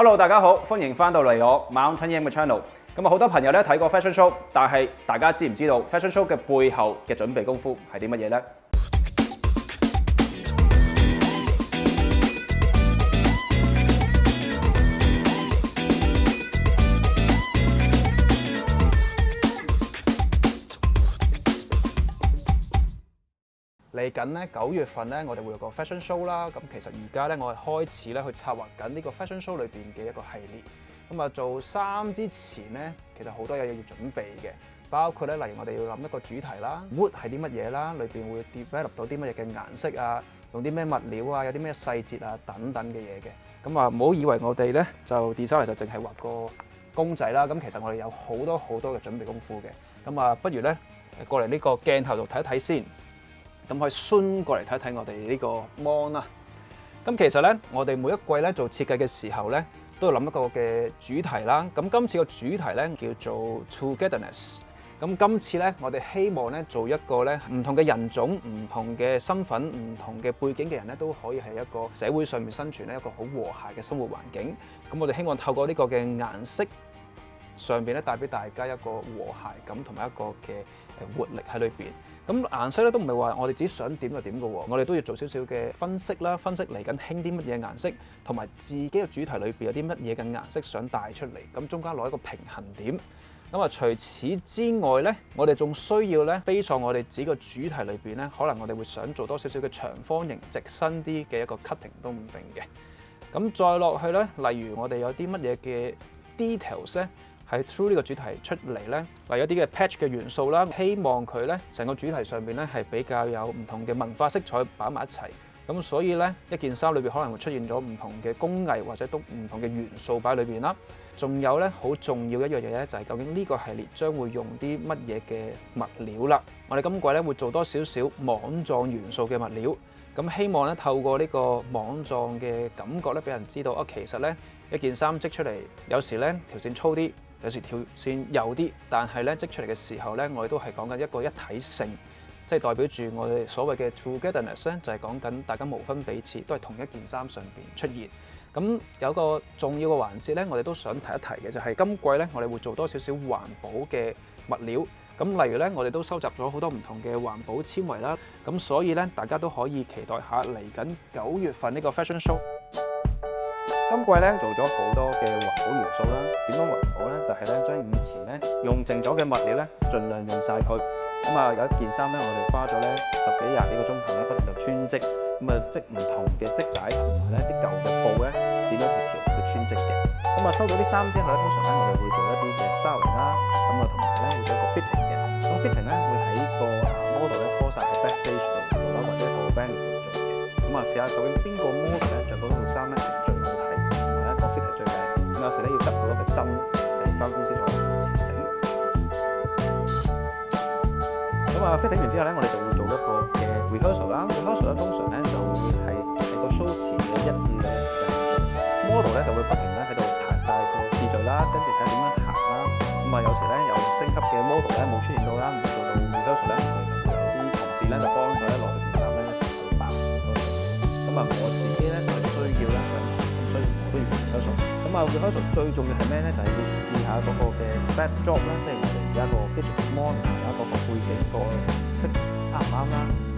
Hello， 大家好，歡迎翻到嚟我 Mountain Yam 嘅 channel。咁啊，好多朋友咧睇過 fashion show， 但係大家知唔知道 fashion show 嘅背後嘅準備功夫係啲乜嘢呢？嚟緊咧9月份咧，我哋會有個 fashion show 啦。咁其實而家咧，我係開始咧去策劃緊呢個 fashion show 裏邊嘅一個系列。咁啊，做衫之前咧，其實好多嘢要準備嘅，包括咧，例如我哋要諗一個主題啦 ，wood 係啲乜嘢啦，裏邊會 develop 到啲乜嘢嘅顏色啊，用啲咩物料啊，有啲咩細節啊等等嘅嘢嘅。咁啊，唔好以為我哋咧就 design 就淨係畫個公仔啦。咁其實我哋有好多嘅準備功夫嘅。咁啊，不如咧過嚟呢個鏡頭度睇一睇先。咁可以順過嚟睇睇我哋呢個 mon 啦。咁其實咧，我哋每一季咧做設計嘅時候咧，都要諗一個嘅主題啦。咁今次個主題咧叫做 Togetherness。咁今次咧，我哋希望咧做一個咧唔同嘅人種、唔同嘅身份、唔同嘅背景嘅人咧，都可以喺一個社會上面生存咧一個好和諧嘅生活環境。咁我哋希望透過呢個嘅顏色上邊咧，帶俾大家一個和諧感同埋一個嘅活力喺裏邊。咁顏色咧都唔係話我哋自己想點就點嘅喎，我哋都要做少少嘅分析啦，分析嚟緊興啲乜嘢顏色，同埋自己嘅主題裏邊有啲乜嘢嘅顏色想帶出嚟，咁中間攞一個平衡點。咁啊，除此之外咧，我哋仲需要咧，base on我哋自己個主題裏邊咧，可能我哋會想做多少少嘅長方形、直身啲嘅一個 cutting 都唔定嘅。咁再落去咧，例如我哋有啲乜嘢嘅 details 咧，係 through 呢個主題出嚟咧，例如一啲嘅 patch 嘅元素啦，希望佢咧成個主題上邊咧係比較有唔同嘅文化色彩擺埋一齊。咁所以咧，一件衫裏邊可能會出現咗唔同嘅工藝或者都唔同嘅元素擺裏邊啦。仲有咧好重要一樣嘢咧，就係究竟呢個系列將會用啲乜嘢嘅物料啦。我哋今季咧會做多少少網狀元素嘅物料，咁希望咧透過呢個網狀嘅感覺咧，俾人知道啊，其實咧一件衫織出嚟，有時咧條線粗啲，有時條線幼啲，但係咧織出嚟嘅時候咧，我哋都係講緊一個一體性，即係代表住我哋所謂嘅 Togetherness 咧，就係講緊大家無分彼此，都係同一件衫上邊出現。咁有個重要嘅環節咧，我哋都想提一提嘅就係今季咧，我哋會做多少少環保嘅物料。咁例如咧，我哋都收集咗好多唔同嘅環保纖維啦。咁所以咧，大家都可以期待下嚟緊9月份呢個 fashion show。今季咧做咗好多嘅環保元素啦。點樣環保咧？就係咧將以前咧用剩咗嘅物料咧，盡量用晒佢。咁啊，有一件衫咧，我哋花咗咧10幾20幾個鐘頭咧，不斷就穿織。咁啊，織唔同嘅織帶同埋咧啲舊嘅布咧，剪咗條條去穿織嘅。咁啊，收到啲衫之後咧，通常咧我哋會做一啲嘅 styling 啦。咁啊，同埋咧會做一個 fitting 嘅。咁 fitting 咧會喺個model 咧 po 晒喺 backstage 度做啦，或者一個 venue 度做嘅。咁啊，試下究竟邊個 model 咧着到套衫咧係最好睇，同埋咧個 fit 係最靚。咁有時咧要執好多嘅針嚟翻公司做調整。咁啊 fitting 完之後咧，我哋就會做一個嘅 rehearsal 啦。rehearsal 咧通常咧就會係喺個 show 前嘅1至2日時間做。model 咧就會不停咧喺度排晒個次序啦，跟住睇點樣行啦。咁啊有時咧有升級嘅 model 咧冇出現到啦，咁做到 rehearsal 咧，我哋就會有啲同事咧就幫手咧攞住件衫咧一齊去扮嗰個。咁啊我自己咧就係需要咧上堂，咁所以我都要做 rehearsal。咁啊 rehearsal 最重要係咩咧？就係要試下嗰個嘅 backdrop 啦，即係我哋而家個 digital monitor 啦，嗰個背景個色啱唔啱啦，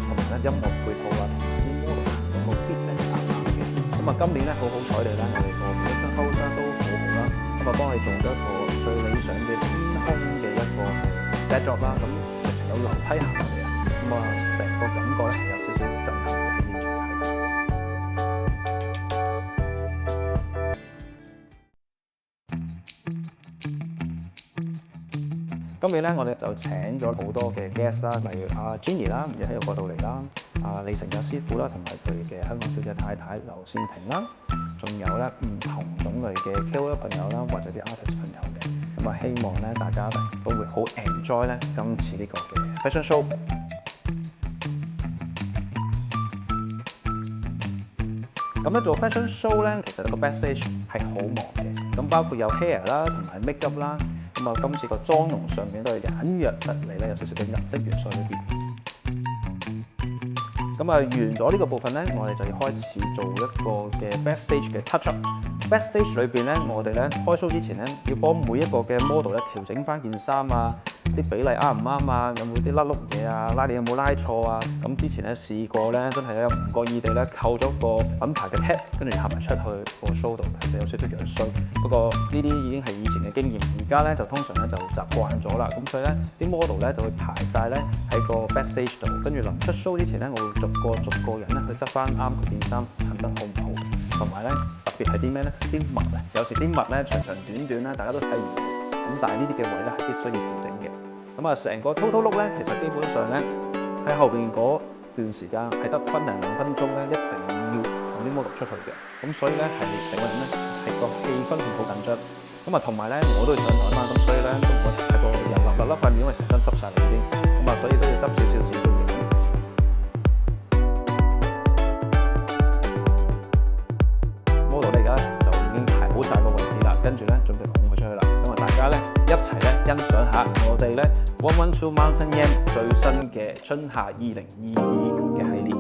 同埋咧音樂配套啊，同啲 model 有冇 fit 咧啱唔啱嘅。咁啊今年咧好好彩地咧，我哋個 production house 都好好啦，咁啊幫我哋做咗一個最理想嘅天空嘅一個 backdrop 啦，咁直情有樓梯行落嚟啊，咁啊成個感覺咧係有少少震撼嘅喺現場睇。今年咧，我哋就請咗好多嘅 guest 啦，例如阿 Jenny 啦，唔知喺個角度嚟啦，阿李成嘅師傅啦，同埋佢嘅香港小姐太太劉善婷啦，仲有咧唔同種類嘅 KOL 朋友啦，或者啲 artist 朋友嘅，咁啊希望咧大家都會好 enjoy 咧今次呢個嘅 fashion show。咁咧做 fashion show 咧，其實個 backstage 係好忙嘅，咁包括有 hair 啦，同埋 makeup 啦。咁啊，今次個妝容上面都係隱約得嚟咧，有少少嘅顏色元素喺裏邊。咁啊，完咗呢個部分咧，我哋就要開始做一個嘅 backstage 嘅 touch up。backstage 裏邊咧，我哋咧開 show之前咧，要幫每一個嘅 model 咧調整翻件衫啊，啲比例啱唔啱啊，有冇啲甩碌嘢啊，拉鏈有冇拉錯啊？咁之前咧試過咧，真係咧唔覺意地咧扣咗個品牌嘅 tag，跟住行埋出去個 show 度，其實有少少樣衰。不過呢啲已經係以前嘅經驗，而家咧就通常咧就習慣咗啦。咁所以咧啲 model 咧就會排晒咧喺個 backstage 度，跟住臨出 show之前咧，我會逐個人咧去執翻啱佢件衫襯得好唔好，同埋咧特別係啲咩咧？啲襪啊，有時啲襪咧長長短短咧，大家都睇唔到。咁但係呢啲嘅位咧係必須要調整嘅。咁啊，成個 total look 咧，其實基本上咧喺後邊嗰段時間係得分零2分鐘咧，一定要同啲 model 出去嘅。咁所以咧係成個人咧係個氣氛好緊張。咁啊，同埋咧我都要上台嘛，咁所以咧都唔會太過油立立塊面，因為成身濕晒啦已經。咁啊，所以都要執少少自己嘅影。model 咧而家就已經排好晒個位置啦，跟住咧準備捧佢出去啦。咁啊，大家咧一齊咧欣賞下我哋咧 112 Mountain Yam 最新嘅春夏2022嘅系列。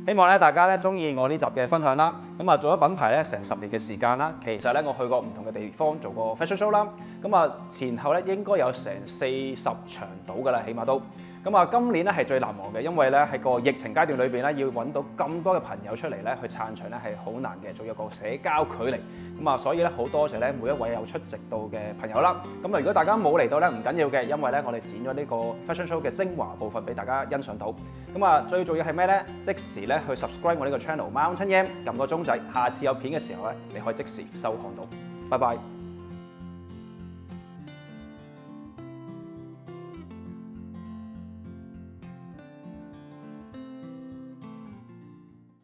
希望咧大家咧中意我呢集嘅分享啦。咁啊做咗品牌咧成10年嘅時間啦，其實咧我去過唔同嘅地方做過 fashion show 啦。咁啊前後咧應該有成40場到㗎啦，起碼都。咁啊今年咧係最難忘嘅，因為咧喺個疫情階段裏邊咧要揾到咁多嘅朋友出嚟咧去撐場咧係好難嘅，仲有個社交距離。咁啊所以咧好多謝咧每一位有出席到嘅朋友啦。咁啊如果大家冇嚟到咧唔緊要嘅，因為咧我哋剪咗呢個 fashion show 嘅精華部分俾大家欣賞到。咁啊最重要係咩咧？即時咧去 subscribe 我呢個 channel Mountain Yam， 撳個鐘仔，下次有片嘅時候咧你可以即時收看到。拜拜。